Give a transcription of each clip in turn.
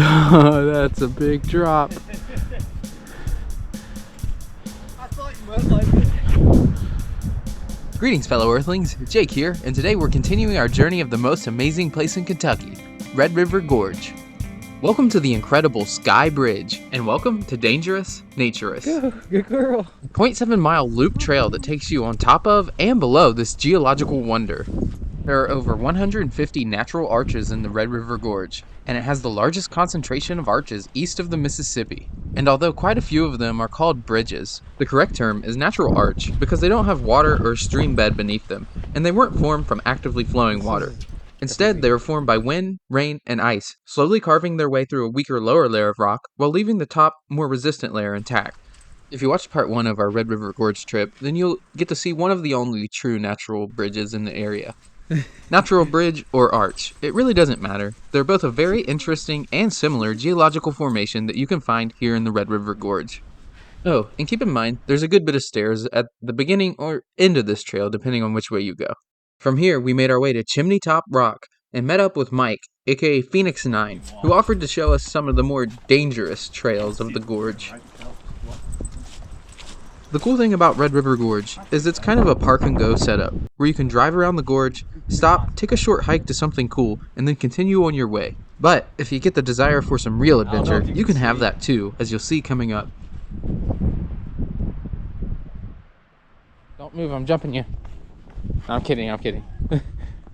Oh, that's a big drop. I thought you might like it. Greetings, fellow Earthlings. Jake here, and today we're continuing our journey of the most amazing place in Kentucky, Red River Gorge. Welcome to the incredible Sky Bridge, and welcome to Dangerous Naturist. Good girl. 0.7-mile loop trail that takes you on top of and below this geological wonder. There are over 150 natural arches in the Red River Gorge, and it has the largest concentration of arches east of the Mississippi. And although quite a few of them are called bridges, the correct term is natural arch because they don't have water or stream bed beneath them, and they weren't formed from actively flowing water. Instead, they were formed by wind, rain, and ice, slowly carving their way through a weaker lower layer of rock while leaving the top, more resistant layer intact. If you watched part 1 of our Red River Gorge trip, then you'll get to see one of the only true natural bridges in the area. Natural bridge or arch, it really doesn't matter. They're both a very interesting and similar geological formation that you can find here in the Red River Gorge. Oh, and keep in mind, there's a good bit of stairs at the beginning or end of this trail depending on which way you go. From here, we made our way to Chimney Top Rock and met up with Mike, aka Phoenix 9, who offered to show us some of the more dangerous trails of the gorge. The cool thing about Red River Gorge is it's kind of a park and go setup, where you can drive around the gorge, stop, take a short hike to something cool, and then continue on your way. But if you get the desire for some real adventure, you can have that too, as you'll see coming up. Don't move, I'm jumping you. No, I'm kidding.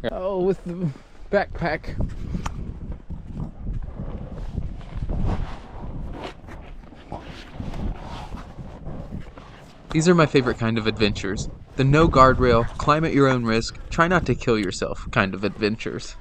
Oh, with the backpack. These are my favorite kind of adventures. The no guardrail, climb at your own risk, try not to kill yourself kind of adventures.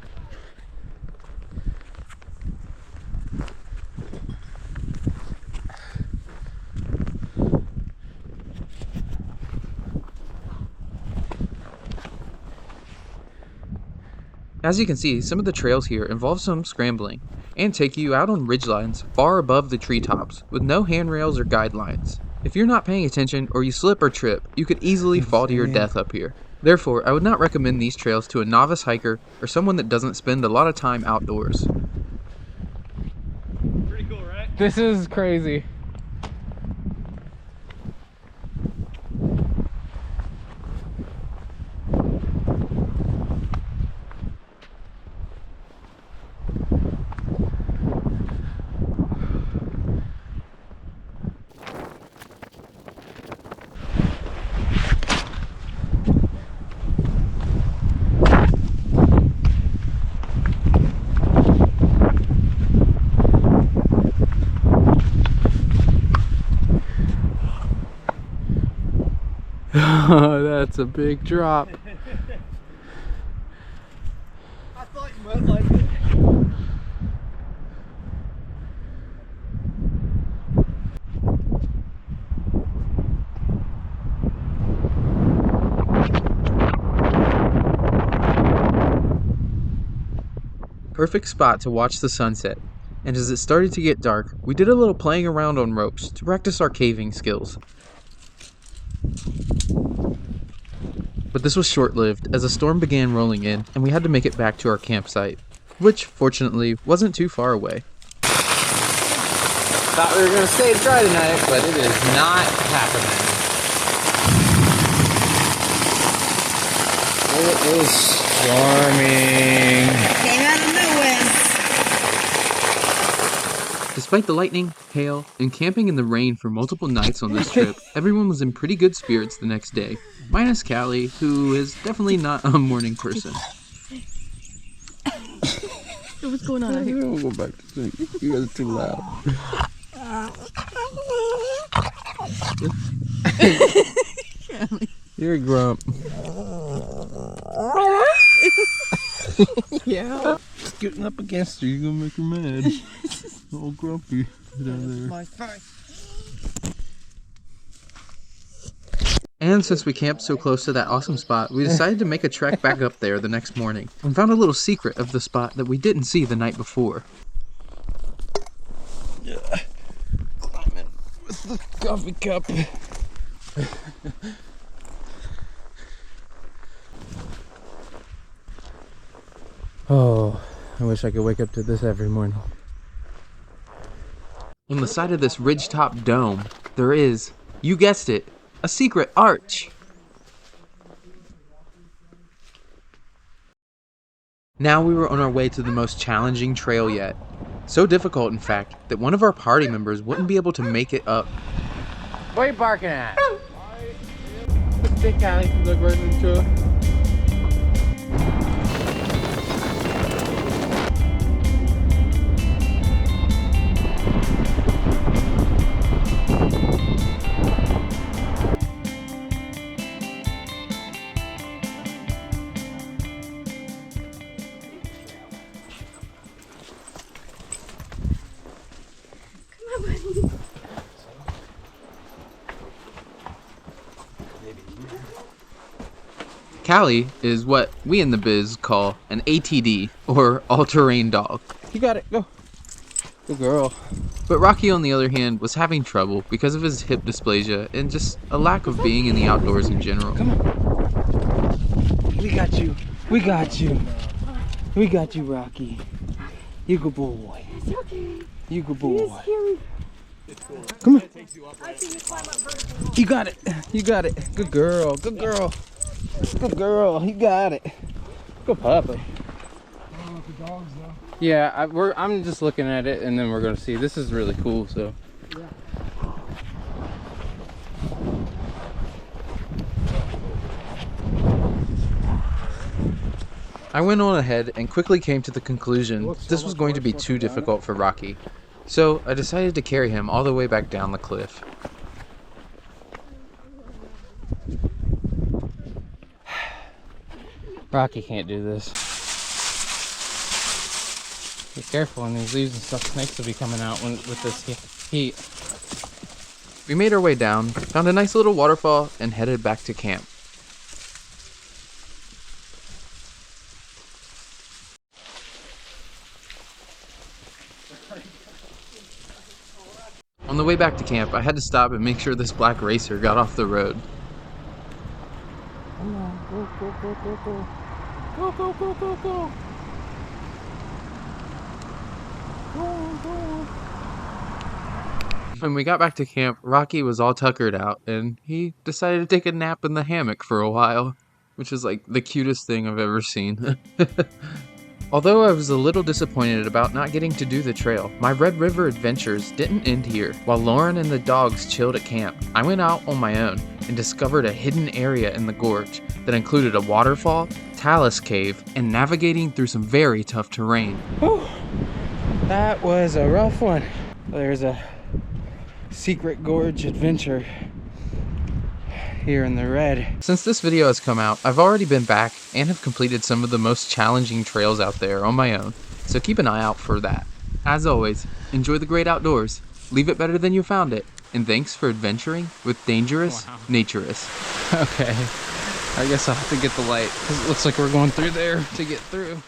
As you can see, some of the trails here involve some scrambling, and take you out on ridgelines far above the treetops, with no handrails or guidelines. If you're not paying attention or you slip or trip, you could easily fall to your death up here. Therefore, I would not recommend these trails to a novice hiker or someone that doesn't spend a lot of time outdoors. Pretty cool, right? This is crazy. Oh, that's a big drop. I thought you might like it. Perfect spot to watch the sunset. And as it started to get dark, we did a little playing around on ropes to practice our caving skills. But this was short-lived as a storm began rolling in and we had to make it back to our campsite, which, fortunately, wasn't too far away. Thought we were going to stay dry tonight, but it is not happening. It is storming. Came out of nowhere. Despite the lightning, hail, and camping in the rain for multiple nights on this trip, everyone was in pretty good spirits the next day. Minus Callie, who is definitely not a morning person. What's going on out here? We'll go back to sleep. You guys are too loud. You're a grump. Yeah. Scooting up against her, you're gonna make her mad. All grumpy down there. My face. And since we camped so close to that awesome spot, we decided to make a trek back up there the next morning, and found a little secret of the spot that we didn't see the night before. Yeah. Climbing with the coffee cup. Oh, I wish I could wake up to this every morning. On the side of this ridgetop dome, there is, you guessed it, a secret arch. Now we were on our way to the most challenging trail yet. So difficult, in fact, that one of our party members wouldn't be able to make it up. What are you barking at? The stick alley. Look right into it. Callie is what we in the biz call an ATD, or all-terrain dog. You got it. Go. Good girl. But Rocky, on the other hand, was having trouble because of his hip dysplasia and just a lack of being in the outdoors in general. Come on. We got you. We got you. We got you, Rocky. You good boy. It's okay. You good boy. Scary. Come on. You got it. You got it. Good girl. Good girl. Good girl. You got it. Good puppy. Yeah, I'm just looking at it, and then we're gonna see. This is really cool. So. Yeah. I went on ahead and quickly came to the conclusion this was going to be too difficult for Rocky. So I decided to carry him all the way back down the cliff. Rocky can't do this. Be careful in these leaves and stuff. Snakes will be coming out with this heat. We made our way down, found a nice little waterfall, and headed back to camp. On the way back to camp, I had to stop and make sure this black racer got off the road. Come on, go, go, go, go, go. Go, go, go, go, go. Go, go. When we got back to camp, Rocky was all tuckered out, and he decided to take a nap in the hammock for a while, which is like the cutest thing I've ever seen. Although I was a little disappointed about not getting to do the trail, my Red River adventures didn't end here. While Lauren and the dogs chilled at camp, I went out on my own and discovered a hidden area in the gorge that included a waterfall, talus cave, and navigating through some very tough terrain. Whew. That was a rough one. There's a secret gorge adventure here in the red. Since this video has come out, I've already been back and have completed some of the most challenging trails out there on my own, so keep an eye out for that. As always, enjoy the great outdoors, leave it better than you found it, and thanks for adventuring with dangerous naturists. Okay, I guess I'll have to get the light because it looks like we're going through there to get through.